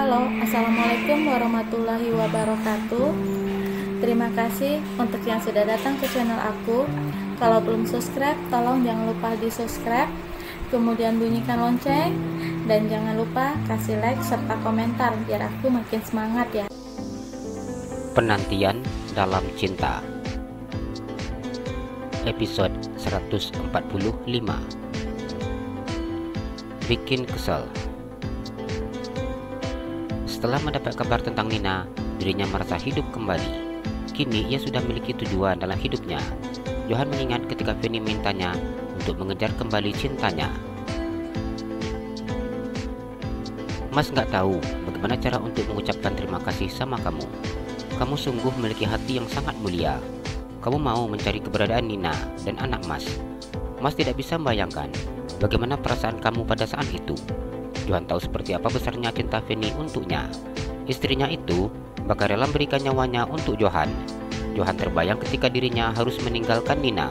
Halo, Assalamualaikum warahmatullahi wabarakatuh. Terima kasih untuk yang sudah datang ke channel aku. Kalau belum subscribe, tolong jangan lupa di subscribe, kemudian bunyikan lonceng, dan jangan lupa kasih like serta komentar biar aku makin semangat ya. Penantian dalam cinta, episode 145. Bikin kesel. Setelah mendapat kabar tentang Nina, dirinya merasa hidup kembali. Kini ia sudah memiliki tujuan dalam hidupnya. Johan mengingat ketika Fanny mintanya untuk mengejar kembali cintanya. Mas nggak tahu bagaimana cara untuk mengucapkan terima kasih sama kamu. Kamu sungguh memiliki hati yang sangat mulia. Kamu mau mencari keberadaan Nina dan anak Mas. Mas tidak bisa membayangkan bagaimana perasaan kamu pada saat itu. Johan tahu seperti apa besarnya cinta Fanny untuknya. Istrinya itu bahkan rela memberikan nyawanya untuk Johan. Johan terbayang ketika dirinya harus meninggalkan Nina.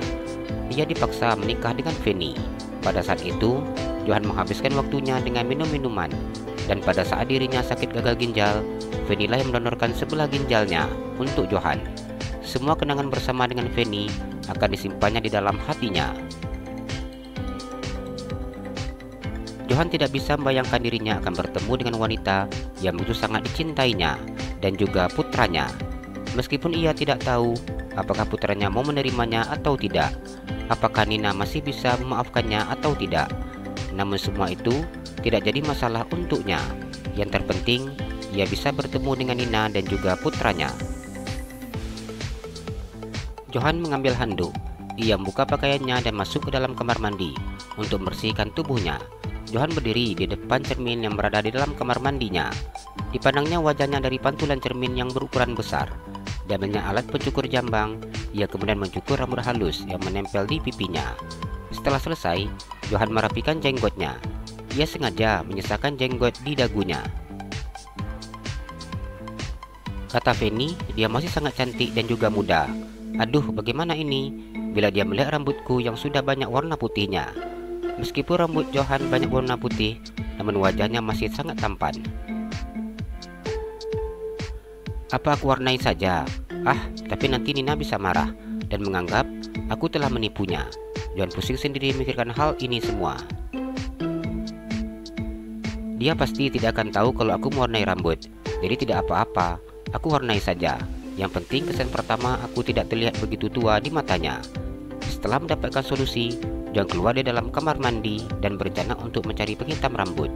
Ia dipaksa menikah dengan Fanny. Pada saat itu, Johan menghabiskan waktunya dengan minum-minuman. Dan pada saat dirinya sakit gagal ginjal, Fanny lah yang mendonorkan sebelah ginjalnya untuk Johan. Semua kenangan bersama dengan Fanny akan disimpannya di dalam hatinya. Johan tidak bisa membayangkan dirinya akan bertemu dengan wanita yang begitu sangat dicintainya dan juga putranya. Meskipun ia tidak tahu apakah putranya mau menerimanya atau tidak, apakah Nina masih bisa memaafkannya atau tidak. Namun semua itu tidak jadi masalah untuknya. Yang terpenting, ia bisa bertemu dengan Nina dan juga putranya. Johan mengambil handuk. Ia membuka pakaiannya dan masuk ke dalam kamar mandi untuk membersihkan tubuhnya. Johan berdiri di depan cermin yang berada di dalam kamar mandinya. Dipandangnya wajahnya dari pantulan cermin yang berukuran besar. Diambilnya alat pencukur jambang. Ia kemudian mencukur rambut halus yang menempel di pipinya. Setelah selesai, Johan merapikan jenggotnya. Ia sengaja menyisakan jenggot di dagunya. Kata Fanny, dia masih sangat cantik dan juga muda. Aduh, bagaimana ini bila dia melihat rambutku yang sudah banyak warna putihnya. Meskipun rambut Johan banyak warna putih, namun wajahnya masih sangat tampan. Apa aku warnai saja? Tapi nanti Nina bisa marah dan menganggap aku telah menipunya. Johan pusing sendiri memikirkan hal ini semua. Dia pasti tidak akan tahu kalau aku mewarnai rambut, jadi tidak apa-apa, aku warnai saja. Yang penting kesan pertama aku tidak terlihat begitu tua di matanya. Setelah mendapatkan solusi, Johan keluar dari dalam kamar mandi dan berencana untuk mencari penghitam rambut.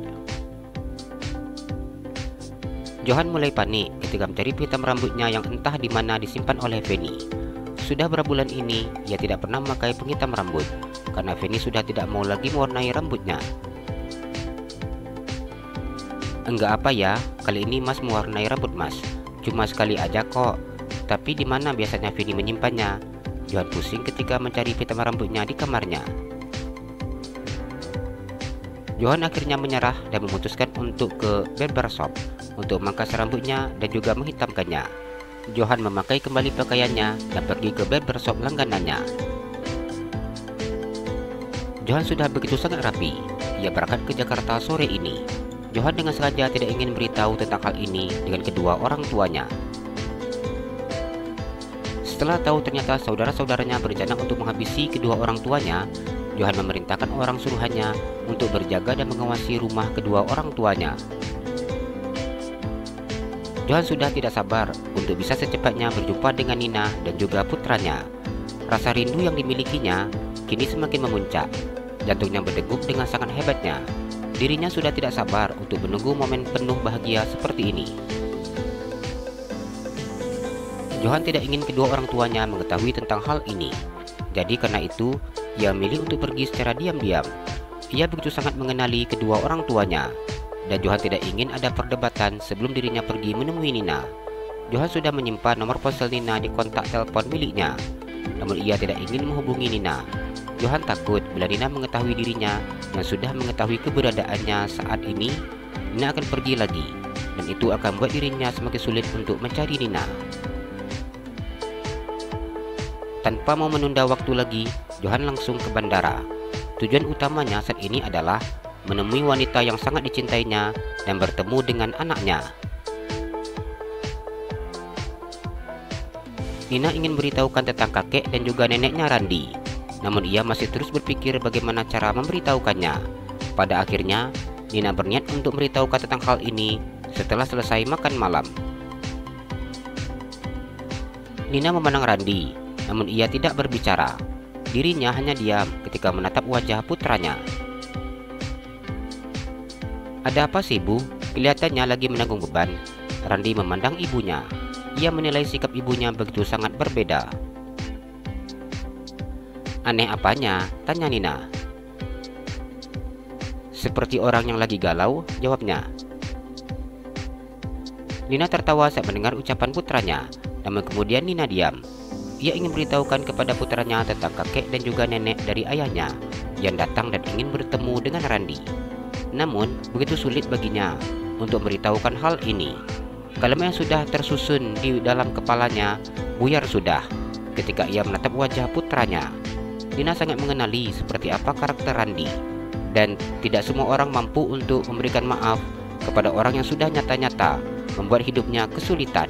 Johan mulai panik ketika mencari penghitam rambutnya yang entah di mana disimpan oleh Fanny. Sudah berapa bulan ini ia tidak pernah memakai penghitam rambut karena Fanny sudah tidak mau lagi mewarnai rambutnya. Enggak apa ya, kali ini Mas mewarnai rambut Mas. Cuma sekali aja kok. Tapi di mana biasanya Fanny menyimpannya? Johan pusing ketika mencari penghitam rambutnya di kamarnya. Johan akhirnya menyerah dan memutuskan untuk ke barbershop untuk memangkas rambutnya dan juga menghitamkannya. Johan memakai kembali pakaiannya dan pergi ke barbershop langganannya. Johan sudah begitu sangat rapi. Ia berangkat ke Jakarta sore ini. Johan dengan sengaja tidak ingin beritahu tentang hal ini dengan kedua orang tuanya. Setelah tahu ternyata saudara-saudaranya berencana untuk menghabisi kedua orang tuanya, Johan memerintahkan orang suruhannya untuk berjaga dan mengawasi rumah kedua orang tuanya. Johan sudah tidak sabar untuk bisa secepatnya berjumpa dengan Nina dan juga putranya. Rasa rindu yang dimilikinya kini semakin memuncak. Jantungnya berdegup dengan sangat hebatnya. Dirinya sudah tidak sabar untuk menunggu momen penuh bahagia seperti ini. Johan tidak ingin kedua orang tuanya mengetahui tentang hal ini. Jadi karena itu, ia memilih untuk pergi secara diam-diam. Ia begitu sangat mengenali kedua orang tuanya. Dan Johan tidak ingin ada perdebatan sebelum dirinya pergi menemui Nina. Johan sudah menyimpan nomor ponsel Nina di kontak telepon miliknya. Namun ia tidak ingin menghubungi Nina. Johan takut bila Nina mengetahui dirinya yang sudah mengetahui keberadaannya saat ini, Nina akan pergi lagi. Dan itu akan membuat dirinya semakin sulit untuk mencari Nina. Tanpa mau menunda waktu lagi, Johan langsung ke bandara. Tujuan utamanya saat ini adalah menemui wanita yang sangat dicintainya dan bertemu dengan anaknya. Nina ingin beritahukan tentang kakek dan juga neneknya Randi, namun ia masih terus berpikir bagaimana cara memberitahukannya. Pada akhirnya, Nina berniat untuk memberitahukan tentang hal ini setelah selesai makan malam. Nina memandang Randi, namun ia tidak berbicara. Dirinya hanya diam ketika menatap wajah putranya. "Ada apa sih, Bu? Kelihatannya lagi menanggung beban." Randi memandang ibunya. Ia menilai sikap ibunya begitu sangat berbeda. "Aneh apanya?" tanya Nina. "Seperti orang yang lagi galau," jawabnya. Nina tertawa saat mendengar ucapan putranya, namun kemudian Nina diam. Ia ingin beritahukan kepada putranya tentang kakek dan juga nenek dari ayahnya yang datang dan ingin bertemu dengan Randi. Namun, begitu sulit baginya untuk memberitahukan hal ini. Kalimat yang sudah tersusun di dalam kepalanya buyar sudah ketika ia menatap wajah putranya. Nina sangat mengenali seperti apa karakter Randi, dan tidak semua orang mampu untuk memberikan maaf kepada orang yang sudah nyata-nyata membuat hidupnya kesulitan,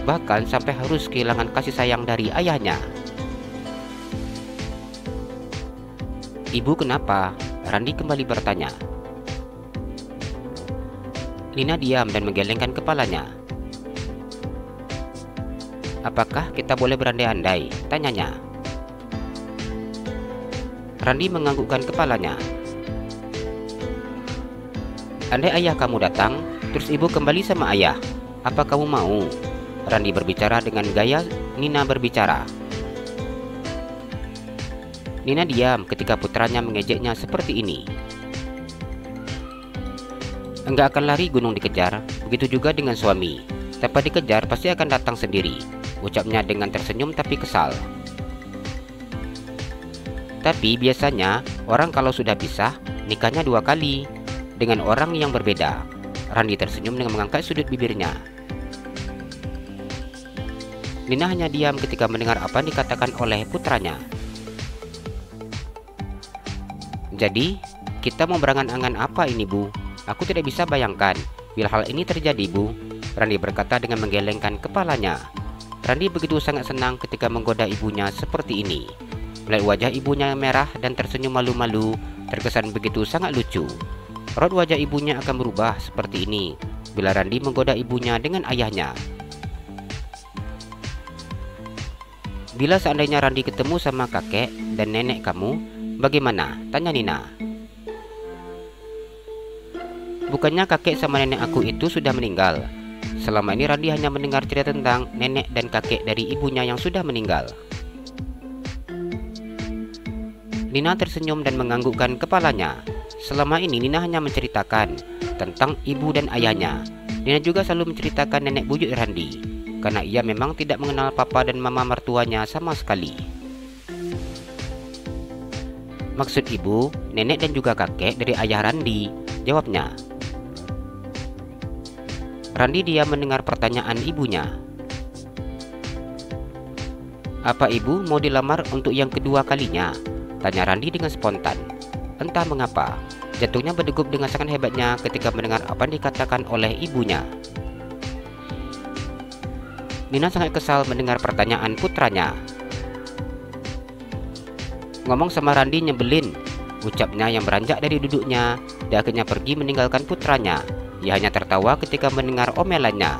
bahkan sampai harus kehilangan kasih sayang dari ayahnya. "Ibu kenapa?" Randi kembali bertanya. Nina diam dan menggelengkan kepalanya. "Apakah kita boleh berandai-andai?" tanyanya. Randi menganggukkan kepalanya. "Andai ayah kamu datang, terus ibu kembali sama ayah, apa kamu mau?" Randi berbicara dengan gaya Nina berbicara. Nina diam ketika putranya mengejeknya seperti ini. "Enggak akan lari gunung dikejar, begitu juga dengan suami. Tanpa dikejar pasti akan datang sendiri," ucapnya dengan tersenyum tapi kesal. "Tapi biasanya orang kalau sudah pisah, nikahnya 2 kali dengan orang yang berbeda." Randi tersenyum dengan mengangkat sudut bibirnya. Nina hanya diam ketika mendengar apa yang dikatakan oleh putranya. "Jadi, kita mau berangan-angan apa ini, Bu? Aku tidak bisa bayangkan bila hal ini terjadi, Bu," Randi berkata dengan menggelengkan kepalanya. Randi begitu sangat senang ketika menggoda ibunya seperti ini. Melihat wajah ibunya yang merah dan tersenyum malu-malu terkesan begitu sangat lucu. Raut wajah ibunya akan berubah seperti ini bila Randi menggoda ibunya dengan ayahnya. "Bila seandainya Randi ketemu sama kakek dan nenek kamu, bagaimana?" tanya Nina. "Bukannya kakek sama nenek aku itu sudah meninggal? Selama ini Randi hanya mendengar cerita tentang nenek dan kakek dari ibunya yang sudah meninggal." Nina tersenyum dan menganggukkan kepalanya. Selama ini Nina hanya menceritakan tentang ibu dan ayahnya. Nina juga selalu menceritakan nenek buyut Randi, karena ia memang tidak mengenal papa dan mama mertuanya sama sekali. "Maksud ibu, nenek dan juga kakek dari ayah Randi," jawabnya. Randi diam mendengar pertanyaan ibunya. "Apa ibu mau dilamar untuk yang kedua kalinya?" tanya Randi dengan spontan. Entah mengapa, jantungnya berdegup dengan sangat hebatnya ketika mendengar apa yang dikatakan oleh ibunya. Nina sangat kesal mendengar pertanyaan putranya. "Ngomong sama Randi nyebelin," ucapnya yang beranjak dari duduknya dan akhirnya pergi meninggalkan putranya. Ia hanya tertawa ketika mendengar omelannya.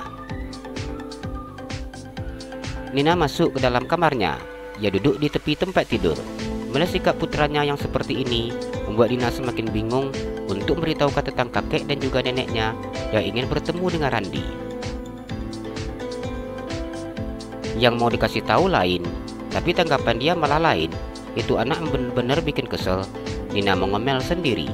Nina masuk ke dalam kamarnya. Ia duduk di tepi tempat tidur. Melihat sikap putranya yang seperti ini membuat Nina semakin bingung untuk memberitahukan tentang kakek dan juga neneknya yang ingin bertemu dengan Randi. Yang mau dikasih tahu lain, tapi tanggapan dia malah lain. Itu anak benar-benar bikin kesel. Nina mengomel sendiri.